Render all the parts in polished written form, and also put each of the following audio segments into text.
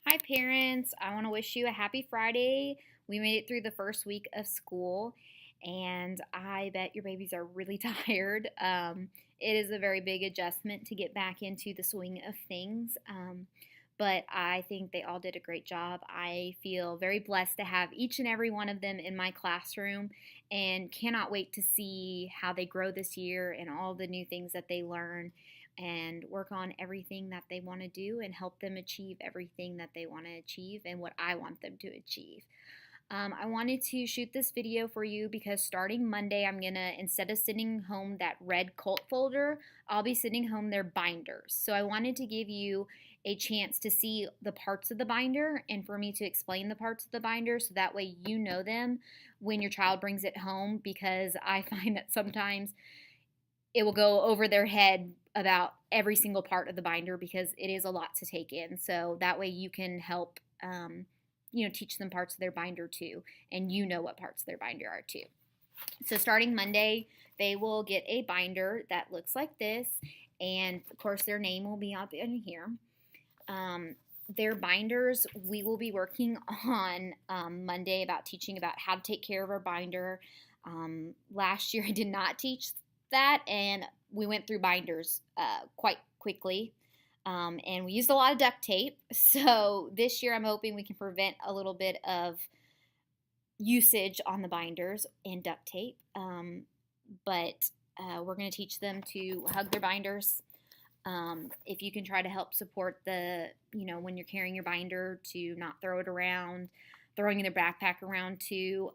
Hi, parents. I want to wish you a happy Friday. We made it through the first week of school, and I bet your babies are really tired. It is a very big adjustment to get back into the swing of things, but I think they all did a great job. I feel very blessed to have each and every one of them in my classroom and cannot wait to see how they grow this year and all the new things that they learn and work on everything that they want to do and help them achieve everything that they want to achieve and what I want them to achieve. I wanted to shoot this video for you because starting Monday, I'm going to, instead of sending home that red Colt folder, I'll be sending home their binders. So I wanted to give you a chance to see the parts of the binder and for me to explain the parts of the binder so that way you know them when your child brings it home, because I find that sometimes it will go over their head about every single part of the binder because it is a lot to take in. So that way you can help, teach them parts of their binder too, and you know what parts of their binder are too. So starting Monday, they will get a binder that looks like this, and of course their name will be up in here. Their binders, we will be working on Monday about teaching about how to take care of our binder. Last year I did not teach that, and we went through binders quite quickly, and we used a lot of duct tape. So this year I'm hoping we can prevent a little bit of usage on the binders and duct tape, but we're going to teach them to hug their binders. If you can try to help support when you're carrying your binder, to not throw it around, throwing their backpack around too,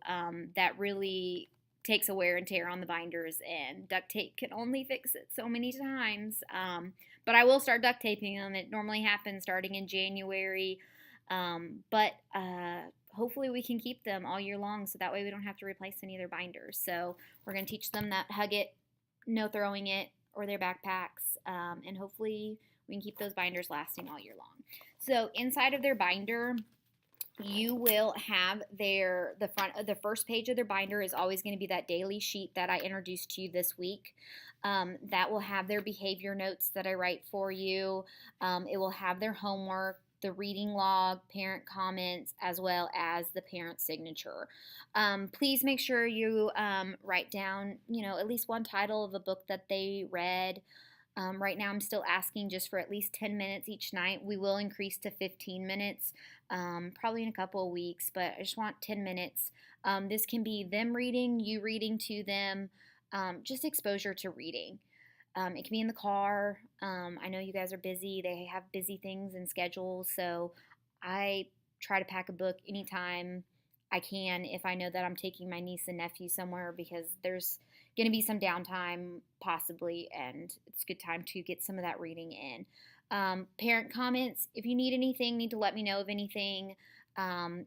that really takes a wear and tear on the binders, and duct tape can only fix it so many times. But I will start duct taping them. It normally happens starting in January, but hopefully we can keep them all year long so that way we don't have to replace any of their binders. So we're going to teach them that hug it, no throwing it, or their backpacks, and hopefully we can keep those binders lasting all year long. So inside of their binder, you will have the first page of their binder is always going to be that daily sheet that I introduced to you this week. That will have their behavior notes that I write for you. It will have their homework, the reading log, parent comments, as well as the parent signature. Please make sure you write down, at least one title of a book that they read. Right now I'm still asking just for at least 10 minutes each night. We will increase to 15 minutes probably in a couple of weeks, but I just want 10 minutes. This can be them reading, you reading to them, just exposure to reading. It can be in the car. I know you guys are busy. They have busy things and schedules, so I try to pack a book anytime I can if I know that I'm taking my niece and nephew somewhere, because there's going to be some downtime possibly, and it's a good time to get some of that reading in. Parent comments, if you need anything, need to let me know of anything,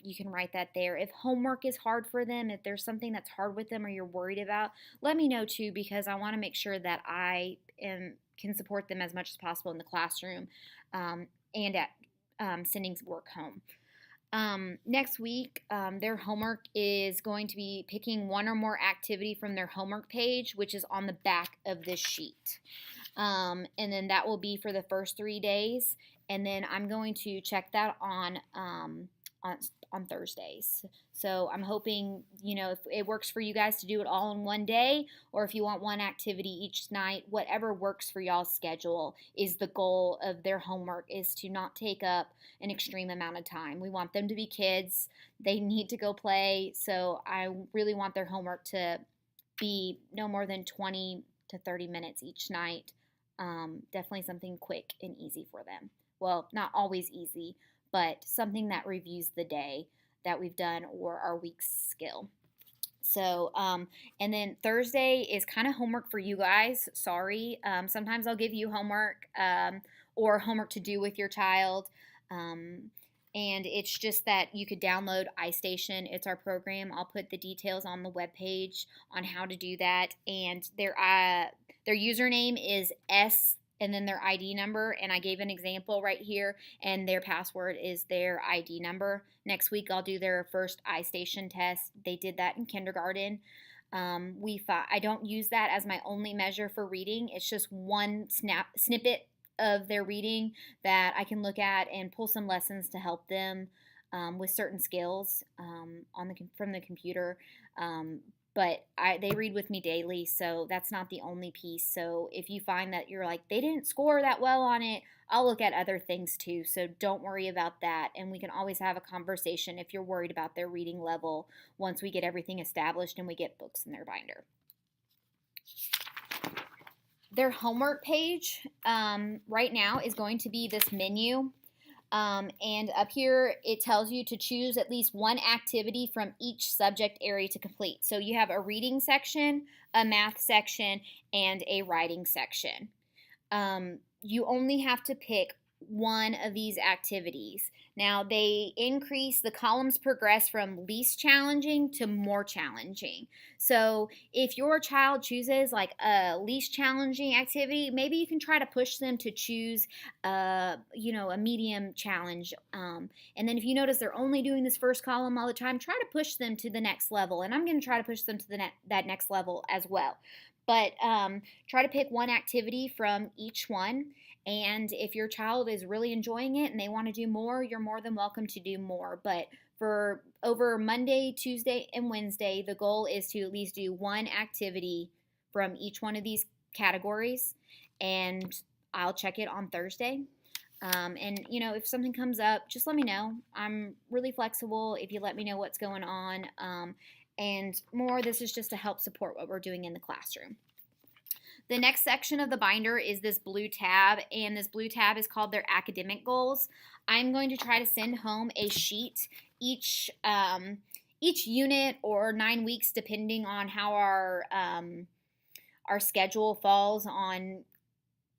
you can write that there. If homework is hard for them, if there's something that's hard with them or you're worried about, let me know too, because I want to make sure that can support them as much as possible in the classroom and at sending work home. Next week, their homework is going to be picking one or more activity from their homework page, which is on the back of this sheet. And then that will be for the first 3 days. And then I'm going to check that on Thursdays. So I'm hoping, if it works for you guys to do it all in one day, or if you want one activity each night, whatever works for y'all's schedule is the goal of their homework, is to not take up an extreme amount of time. We want them to be kids. They need to go play. So I really want their homework to be no more than 20 to 30 minutes each night. Definitely something quick and easy for them. Well, not always easy, but something that reviews the day that we've done or our week's skill. So, and then Thursday is kind of homework for you guys. Sorry. Sometimes I'll give you homework or homework to do with your child. And it's just that you could download iStation. It's our program. I'll put the details on the webpage on how to do that. And their username is S and then their ID number, and I gave an example right here, and their password is their ID number. Next week I'll do their first iStation test. They did that in kindergarten. I don't use that as my only measure for reading. It's just one snippet of their reading that I can look at and pull some lessons to help them with certain skills from the computer. But they read with me daily, so that's not the only piece. So if you find that you're like, they didn't score that well on it, I'll look at other things too. So don't worry about that. And we can always have a conversation if you're worried about their reading level once we get everything established and we get books in their binder. Their homework page right now is going to be this menu. And up here, it tells you to choose at least one activity from each subject area to complete. So you have a reading section, a math section, and a writing section. You only have to pick one of these activities. Now, they increase, the columns progress from least challenging to more challenging. So if your child chooses like a least challenging activity, maybe you can try to push them to choose a medium challenge. And then if you notice they're only doing this first column all the time, try to push them to the next level. And I'm going to try to push them to that next level as well. But try to pick one activity from each one. And if your child is really enjoying it and they want to do more, you're more than welcome to do more. But for over Monday, Tuesday, and Wednesday, the goal is to at least do one activity from each one of these categories. And I'll check it on Thursday. And if something comes up, just let me know. I'm really flexible if you let me know what's going on. And more, this is just to help support what we're doing in the classroom. The next section of the binder is this blue tab, and this blue tab is called their academic goals. I'm going to try to send home a sheet each unit or 9 weeks, depending on how our schedule falls on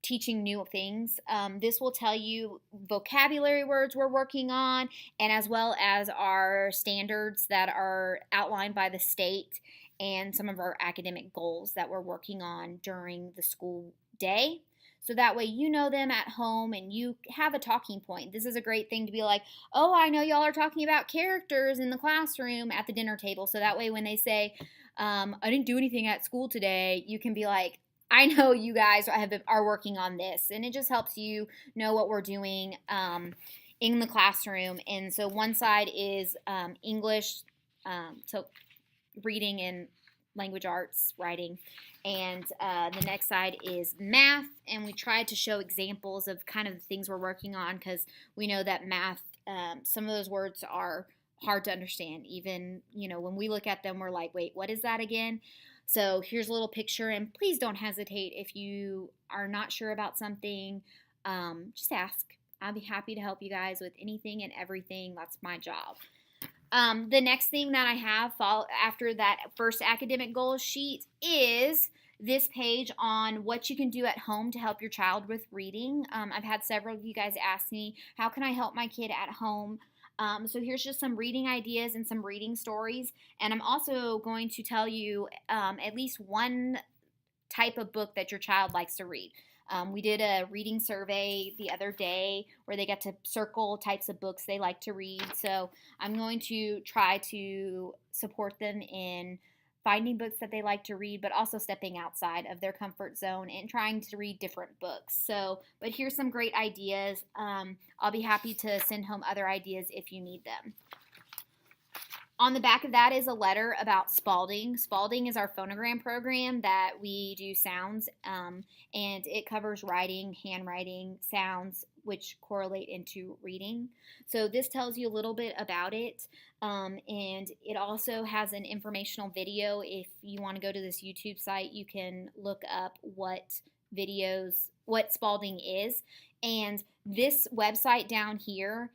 teaching new things. This will tell you vocabulary words we're working on, and as well as our standards that are outlined by the state and some of our academic goals that we're working on during the school day. So that way you know them at home and you have a talking point. This is a great thing to be like, oh, I know y'all are talking about characters in the classroom at the dinner table. So that way when they say, I didn't do anything at school today, you can be like, I know you guys are working on this. And it just helps you know what we're doing in the classroom. And so one side is English, so reading and language arts, writing, and the next side is math, and we tried to show examples of kind of the things we're working on because we know that math, some of those words are hard to understand. Even, when we look at them, we're like, wait, what is that again? So here's a little picture, and please don't hesitate if you are not sure about something, just ask. I'll be happy to help you guys with anything and everything. That's my job. The next thing that I have after that first academic goals sheet is this page on what you can do at home to help your child with reading. I've had several of you guys ask me, how can I help my kid at home? So here's just some reading ideas and some reading stories. And I'm also going to tell you at least one type of book that your child likes to read. We did a reading survey the other day where they got to circle types of books they like to read. So I'm going to try to support them in finding books that they like to read, but also stepping outside of their comfort zone and trying to read different books. But here's some great ideas. I'll be happy to send home other ideas if you need them. On the back of that is a letter about Spalding. Spalding is our phonogram program that we do sounds, and it covers writing, handwriting, sounds, which correlate into reading. So this tells you a little bit about it, and it also has an informational video. If you want to go to this YouTube site, you can look up what Spalding is. And this website down here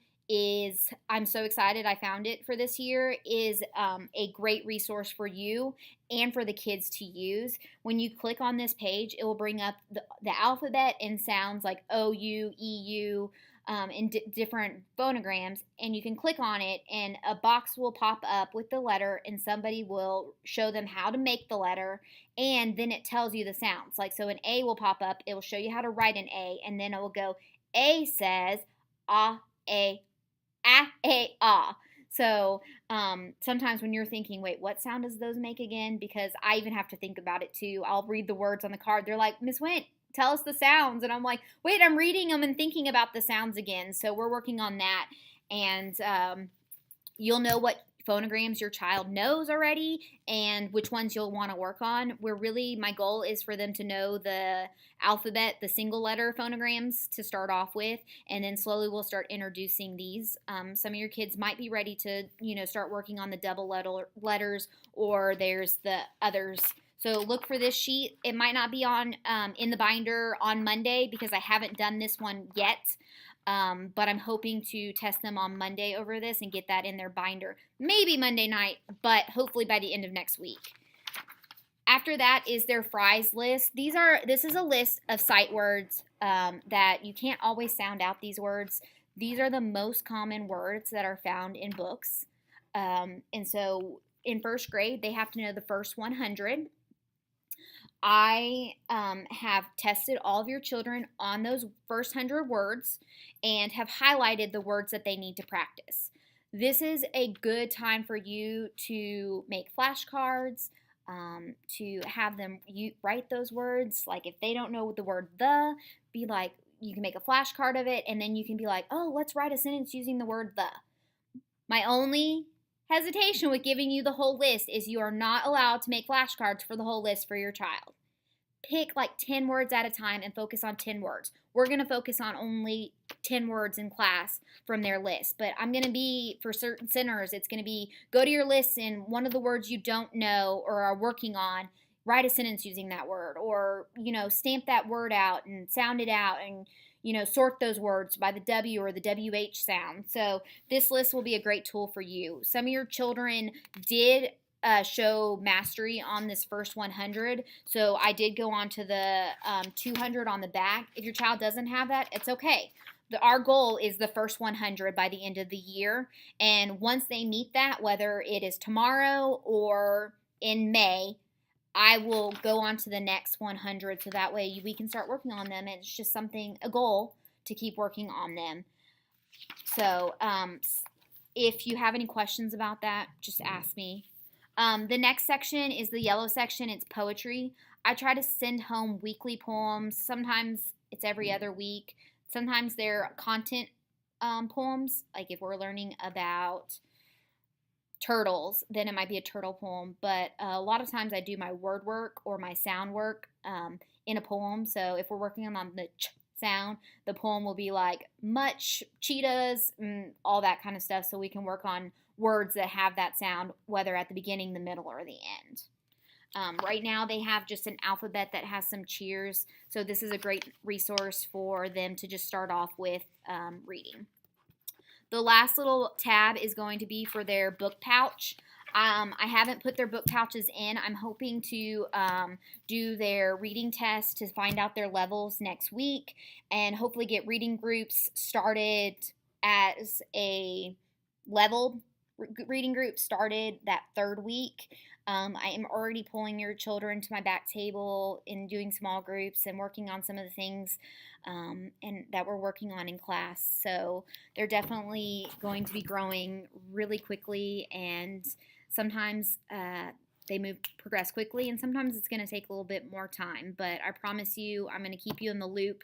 I'm so excited I found it for this year, is a great resource for you and for the kids to use. When you click on this page, it will bring up the alphabet and sounds like O, U, E, U, and different phonograms, and you can click on it and a box will pop up with the letter and somebody will show them how to make the letter, and then it tells you the sounds. Like, so an A will pop up, it will show you how to write an A, and then it will go, A says, ah, A, ah, a, ah. So sometimes when you're thinking, wait, what sound does those make again? Because I even have to think about it too. I'll read the words on the card. They're like, Miss Went, tell us the sounds. And I'm like, wait, I'm reading them and thinking about the sounds again. So we're working on that. And you'll know what phonograms your child knows already and which ones you'll want to work on. My goal is for them to know the alphabet, the single letter phonograms to start off with, and then slowly we'll start introducing these. Some of your kids might be ready to, start working on the double letters, or there's the others. So look for this sheet. It might not be on in the binder on Monday because I haven't done this one yet. But I'm hoping to test them on Monday over this and get that in their binder. Maybe Monday night, but hopefully by the end of next week. After that is their fries list. This is a list of sight words that you can't always sound out these words. These are the most common words that are found in books. And so in first grade, they have to know the first 100. I have tested all of your children on those first 100 words and have highlighted the words that they need to practice. This is a good time for you to make flashcards, to have them write those words. Like if they don't know the word the, be like, you can make a flashcard of it, and then you can be like, oh, let's write a sentence using the word the. My only hesitation with giving you the whole list is you are not allowed to make flashcards for the whole list for your child. Pick like 10 words at a time and focus on 10 words. We're going to focus on only 10 words in class from their list. But I'm going to be, for certain centers, it's going to be go to your list and one of the words you don't know or are working on, write a sentence using that word. Or, stamp that word out and sound it out and, sort those words by the W or the WH sound. So this list will be a great tool for you. Some of your children did show mastery on this first 100. So I did go on to the 200 on the back. If your child doesn't have that, it's okay. Our goal is the first 100 by the end of the year. And once they meet that, whether it is tomorrow or in May, I will go on to the next 100 so that way we can start working on them. It's just a goal to keep working on them. So if you have any questions about that, just ask me. The next section is the yellow section. It's poetry. I try to send home weekly poems. Sometimes it's every other week. Sometimes they're content poems. Like if we're learning about turtles, then it might be a turtle poem. But a lot of times I do my word work or my sound work in a poem. So if we're working on the ch sound, the poem will be like much, cheetahs, all that kind of stuff. So we can work on words that have that sound, whether at the beginning, the middle, or the end. Right now they have just an alphabet that has some cheers, so this is a great resource for them to just start off with reading. The last little tab is going to be for their book pouch. I haven't put their book pouches in. I'm hoping to do their reading test to find out their levels next week and hopefully get reading groups started as a level reading group started that third week. I am already pulling your children to my back table and doing small groups and working on some of the things and that we're working on in class. So they're definitely going to be growing really quickly, and sometimes they progress quickly, and sometimes it's going to take a little bit more time. But I promise you, I'm going to keep you in the loop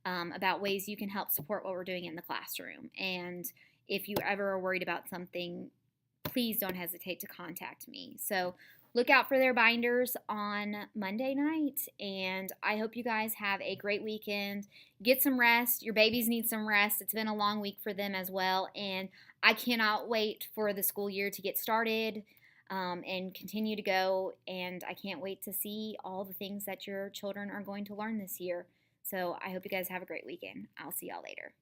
about ways you can help support what we're doing in the classroom. And if you ever are worried about something, please don't hesitate to contact me. So look out for their binders on Monday night, and I hope you guys have a great weekend. Get some rest. Your babies need some rest. It's been a long week for them as well, and I cannot wait for the school year to get started and continue to go, and I can't wait to see all the things that your children are going to learn this year. So I hope you guys have a great weekend. I'll see y'all later.